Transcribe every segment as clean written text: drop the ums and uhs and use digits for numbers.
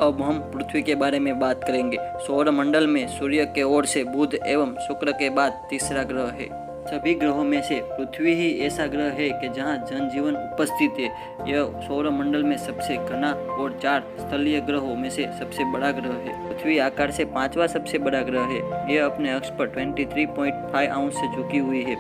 अब हम पृथ्वी के बारे में बात करेंगे। सौर मंडल में सूर्य के ओर से बुध एवं शुक्र के बाद तीसरा ग्रह है। सभी ग्रहों में से पृथ्वी ही ऐसा ग्रह है कि जहां जनजीवन उपस्थित है। यह सौर मंडल में सबसे घना और 4 स्थलीय ग्रहों में से सबसे बड़ा ग्रह है। पृथ्वी आकार से 5वां सबसे बड़ा ग्रह है। यह अपने अक्ष पर 23.5 अंश से झुकी हुई है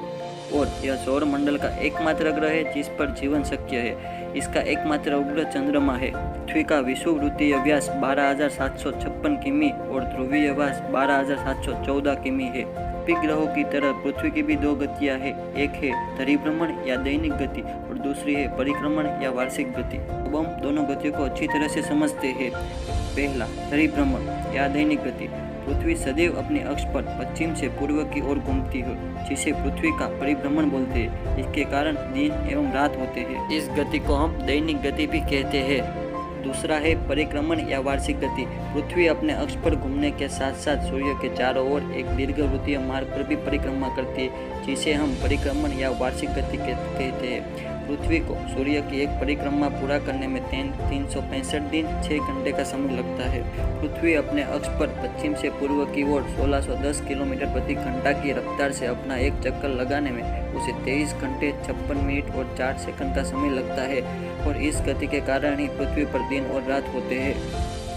और यह सौर मंडल का एकमात्र ग्रह है जिस पर जीवन शक्य है। इसका एकमात्र उपग्रह चंद्रमा है। पृथ्वी का विषुववृत्तीय व्यास 12,756 किमी और ध्रुवीय व्यास 12,714 किमी है। सभी ग्रहों की तरह पृथ्वी की भी 2 गतियां हैं। एक है धरिभ्रमण या दैनिक गति और दूसरी है परिक्रमण या वार्षिक गति। अब हम दोनों गतियों को अच्छी तरह से समझते हैं। पहला, धरिभ्रमण या दैनिक गति। पृथ्वी सदैव अपने अक्ष पर पश्चिम से पूर्व की ओर घूमती है, जिसे पृथ्वी का परिभ्रमण बोलते हैं। इसके कारण दिन एवं रात होते हैं। इस गति को हम दैनिक गति भी कहते हैं। दूसरा है परिक्रमण या वार्षिक गति। पृथ्वी अपने अक्ष पर घूमने के साथ साथ सूर्य के चारों ओर एक दीर्घवृत्तीय मार्ग पर भी परिक्रमा करती है, जिसे हम परिक्रमण या वार्षिक गति कहते हैं। पृथ्वी को सूर्य की एक परिक्रमा पूरा करने में 365 दिन 6 घंटे का समय लगता है। पृथ्वी अपने अक्ष पर पश्चिम से पूर्व की ओर 1610 किलोमीटर प्रति घंटा की रफ्तार से अपना एक चक्कर लगाने में उसे 23 घंटे 56 मिनट और 4 सेकंड का समय लगता है और इस गति के कारण ही पृथ्वी पर दिन और रात होते हैं।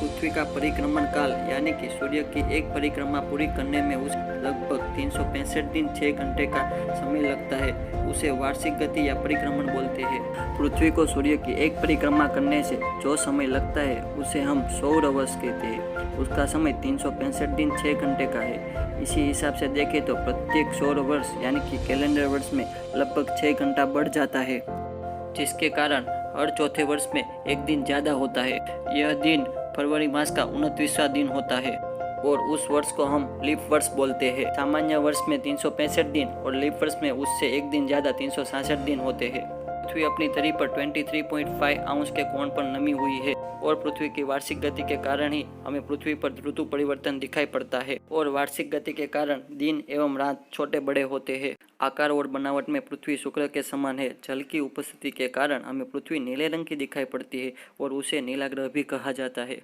पृथ्वी का परिक्रमण काल यानी कि सूर्य की एक परिक्रमा पूरी करने में उसे लगभग 365 दिन 6 घंटे का समय लगता है। उसे वार्षिक गति या परिक्रमण बोलते हैं। पृथ्वी को सूर्य की एक परिक्रमा करने से जो समय लगता है उसे हम सौर वर्ष कहते हैं। उसका समय 365 दिन 6 घंटे का है। इसी हिसाब से देखें तो प्रत्येक सौर वर्ष यानी कि कैलेंडर वर्ष में लगभग 6 घंटा बढ़ जाता है, जिसके कारण हर चौथे वर्ष में एक दिन ज़्यादा होता है। यह दिन फरवरी मास का 29वां दिन होता है और उस वर्ष को हम लीप वर्ष बोलते हैं। सामान्य वर्ष में 365 दिन और लीप वर्ष में उससे एक दिन ज़्यादा 366 दिन होते हैं। पृथ्वी अपनी धरी पर 23.5 अंश के कोण पर नमी हुई है और पृथ्वी की वार्षिक गति के कारण ही हमें पृथ्वी पर ऋतु परिवर्तन दिखाई पड़ता है और वार्षिक गति के कारण दिन एवं रात छोटे बड़े होते हैं। आकार और बनावट में पृथ्वी शुक्र के समान है। जल की उपस्थिति के कारण हमें पृथ्वी नीले रंग की दिखाई पड़ती है और उसे नीला ग्रह भी कहा जाता है।